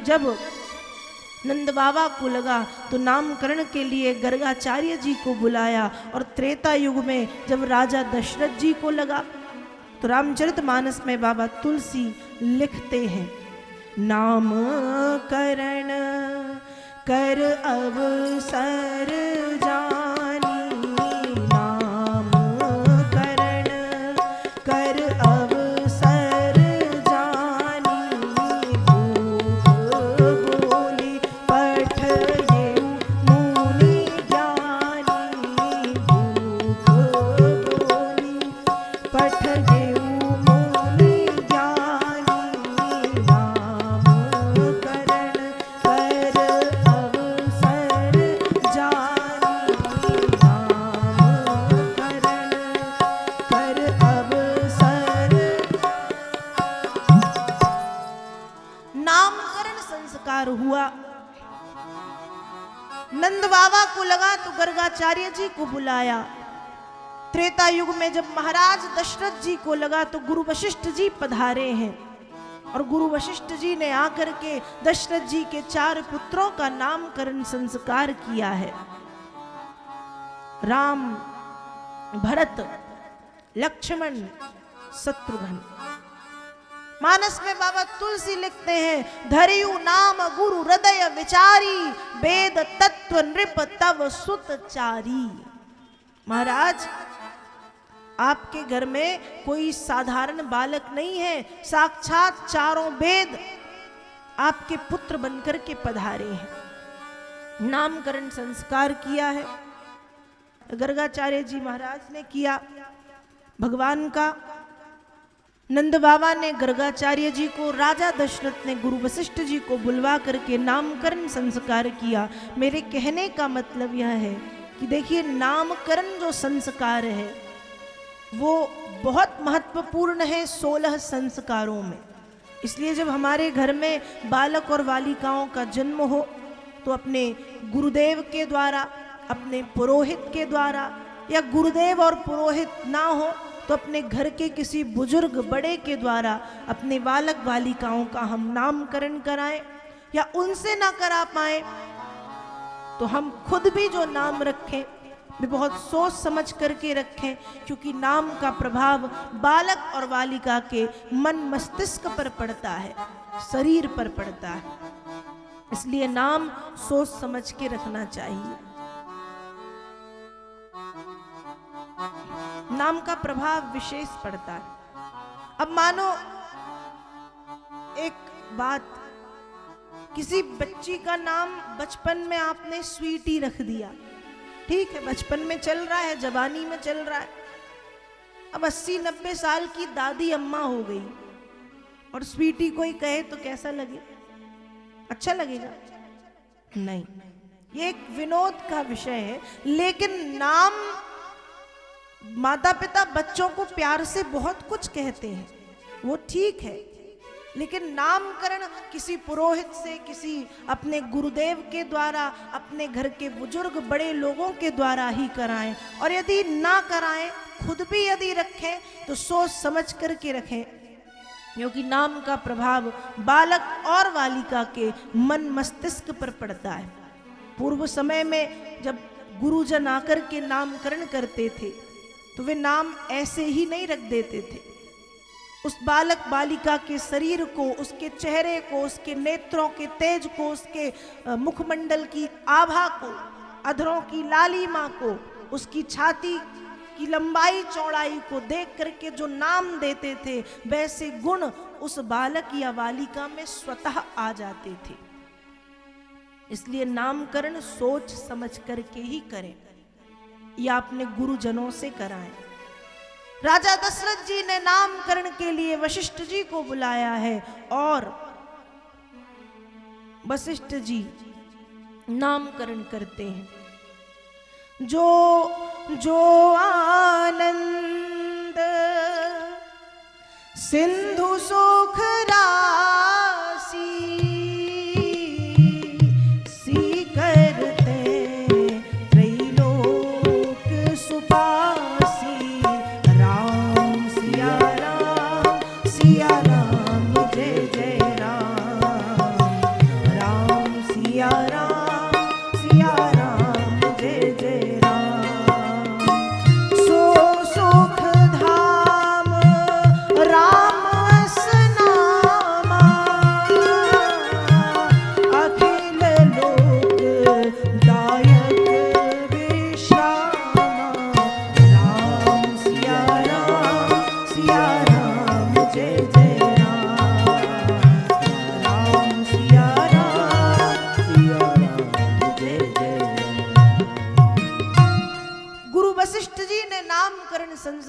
जब नंद बाबा को लगा तो नामकरण के लिए गर्गाचार्य जी को बुलाया। और त्रेता युग में जब राजा दशरथ जी को लगा तो रामचरितमानस में बाबा तुलसी लिखते हैं, नामकरण कर अवसर जानी, नामकरण कर अवसर जानी, भूप बोली पठ ये मुनि ज्ञानी, भूप बोली पठ ये मुनि ज्ञानी, नामकरण कर अवसर जानी, नामकरण कर अवसर। नामकरण संस्कार हुआ। नंद बाबा को लगा तो गर्गाचार्य जी को बुलाया। त्रेता युग में जब महाराज दशरथ जी को लगा तो गुरु वशिष्ठ जी पधारे हैं और गुरु वशिष्ठ जी ने आकर के दशरथ जी के 4 पुत्रों का नामकरण संस्कार किया है। राम, भरत, लक्ष्मण, शत्रुघ्न। मानस में बाबा तुलसी लिखते हैं, धरियु नाम गुरु हृदय विचारी, वेद तत्व नृप तव सुतचारी। महाराज, आपके घर में कोई साधारण बालक नहीं है, साक्षात 4 वेद आपके पुत्र बनकर के पधारे हैं। नामकरण संस्कार किया है गर्गाचार्य जी महाराज ने किया भगवान का। नंद बाबा ने गर्गाचार्य जी को, राजा दशरथ ने गुरु वशिष्ठ जी को बुलवा करके नामकरण संस्कार किया। मेरे कहने का मतलब यह है कि देखिए, नामकरण जो संस्कार है वो बहुत महत्वपूर्ण है 16 संस्कारों में। इसलिए जब हमारे घर में बालक और बालिकाओं का जन्म हो तो अपने गुरुदेव के द्वारा, अपने पुरोहित के द्वारा, या गुरुदेव और पुरोहित ना हो तो अपने घर के किसी बुजुर्ग बड़े के द्वारा अपने बालक बालिकाओं का हम नामकरण कराएं, या उनसे ना करा पाए तो हम खुद भी जो नाम रखें भी बहुत सोच समझ करके रखें, क्योंकि नाम का प्रभाव बालक और बालिका के मन मस्तिष्क पर पड़ता है, शरीर पर पड़ता है। इसलिए नाम सोच समझ के रखना चाहिए। नाम का प्रभाव विशेष पड़ता है। अब मानो एक बात, किसी बच्ची का नाम बचपन में आपने स्वीटी रख दिया, ठीक है, बचपन में चल रहा है, जवानी में चल रहा है। अब 80-90 साल की दादी अम्मा हो गई और स्वीटी कोई कहे तो कैसा लगे? अच्छा लगेगा? नहीं, ये एक विनोद का विषय है। लेकिन नाम, माता पिता बच्चों को प्यार से बहुत कुछ कहते हैं, वो ठीक है, लेकिन नामकरण किसी पुरोहित से, किसी अपने गुरुदेव के द्वारा, अपने घर के बुजुर्ग बड़े लोगों के द्वारा ही कराएं। और यदि ना कराएं, खुद भी यदि रखें तो सोच समझ करके रखें, क्योंकि नाम का प्रभाव बालक और बालिका के मन मस्तिष्क पर पड़ता है। पूर्व समय में जब गुरुजन आकर के नामकरण करते थे तो वे नाम ऐसे ही नहीं रख देते थे। उस बालक बालिका के शरीर को, उसके चेहरे को, उसके नेत्रों के तेज को, उसके मुखमंडल की आभा को, अधरों की लालिमा को, उसकी छाती की लंबाई चौड़ाई को देख करके जो नाम देते थे, वैसे गुण उस बालक या बालिका में स्वतः आ जाते थे। इसलिए नामकरण सोच समझ करके ही करें या अपने गुरुजनों से कराएं। राजा दशरथ जी ने नामकरण के लिए वशिष्ठ जी को बुलाया है और वशिष्ठ जी नामकरण करते हैं। जो जो आनंद सिंधु सुख राशि, सी करते त्रैलोक सुपासी, राम सिया राम जय जय राम,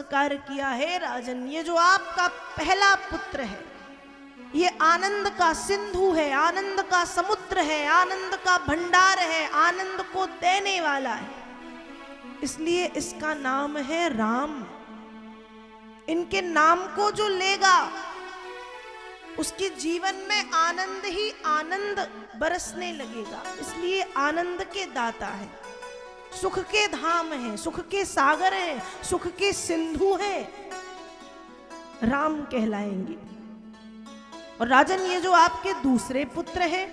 संस्कार किया है राजन, ये जो आपका पहला पुत्र है ये आनंद का सिंधु है, आनंद का समुद्र है, आनंद का भंडार है, आनंद को देने वाला है, इसलिए इसका नाम है राम। इनके नाम को जो लेगा उसके जीवन में आनंद ही आनंद बरसने लगेगा, इसलिए आनंद के दाता है, सुख के धाम है, सुख के सागर है, सुख के सिंधु है, राम कहलाएंगे। और राजन ये जो आपके दूसरे पुत्र हैं,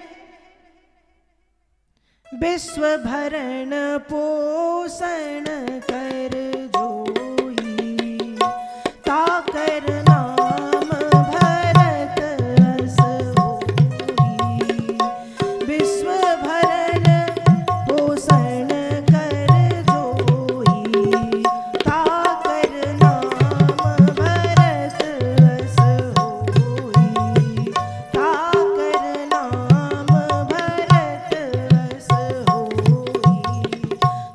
विश्व भरण पोषण कर जोई, ताकर नाम भरत अस होई। विश्व भरण पोषण कर जोई, ताकर नाम भरत अस होई, ताकर नाम भरत अस होई,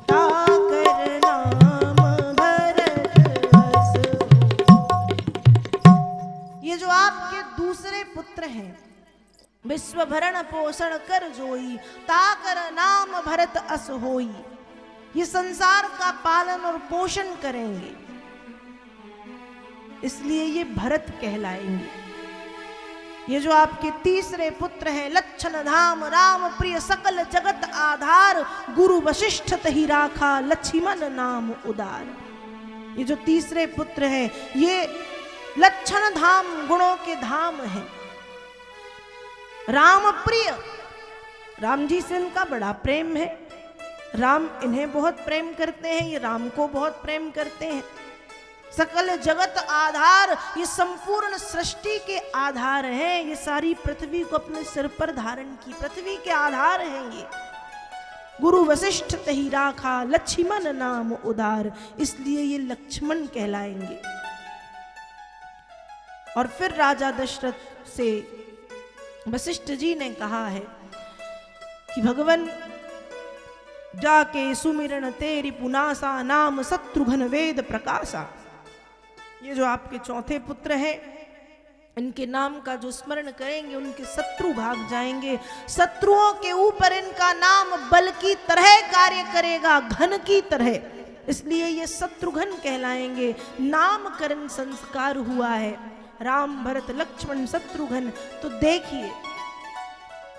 ताकर नाम भरत अस होई। ये जो आपके दूसरे पुत्र हैं, विश्व भरण पोषण कर जोई, ताकर नाम भरत अस होई, ये संसार का पालन और पोषण करेंगे, इसलिए ये भरत कहलाएंगे। ये जो आपके तीसरे पुत्र हैं, लक्षण धाम राम प्रिय सकल जगत आधार, गुरु वशिष्ठ तहि राखा लक्ष्मण नाम उदार। ये जो तीसरे पुत्र हैं ये लक्षण धाम गुणों के धाम हैं, राम प्रिय, राम जी से इनका बड़ा प्रेम है, राम इन्हें बहुत प्रेम करते हैं, ये राम को बहुत प्रेम करते हैं। सकल जगत आधार, ये संपूर्ण सृष्टि के आधार हैं, ये सारी पृथ्वी को अपने सिर पर धारण की पृथ्वी के आधार हैं ये। गुरु वशिष्ठ तहि राखा लक्ष्मण नाम उदार, इसलिए ये लक्ष्मण कहलाएंगे। और फिर राजा दशरथ से वशिष्ठ जी ने कहा है कि भगवान जाके सुमिरन तेरी पुनासा, नाम शत्रुघ्न वेद प्रकाशा। ये जो आपके चौथे पुत्र हैं, इनके नाम का जो स्मरण करेंगे उनके शत्रु भाग जाएंगे, शत्रुओं के ऊपर इनका नाम बल की तरह कार्य करेगा, घन की तरह, इसलिए ये शत्रुघ्न कहलाएंगे। नामकरण संस्कार हुआ है, राम भरत लक्ष्मण शत्रुघ्न। तो देखिए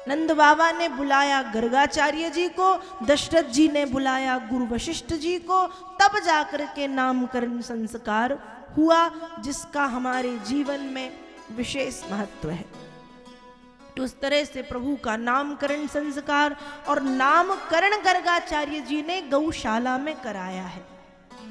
नंद बाबा ने बुलाया गर्गाचार्य जी को, दशरथ जी ने बुलाया गुरु वशिष्ठ जी को, तब जाकर के नामकरण संस्कार हुआ, जिसका हमारे जीवन में विशेष महत्व है। तो उस तरह से प्रभु का नामकरण संस्कार और नामकरण गर्गाचार्य जी ने गौशाला में कराया है।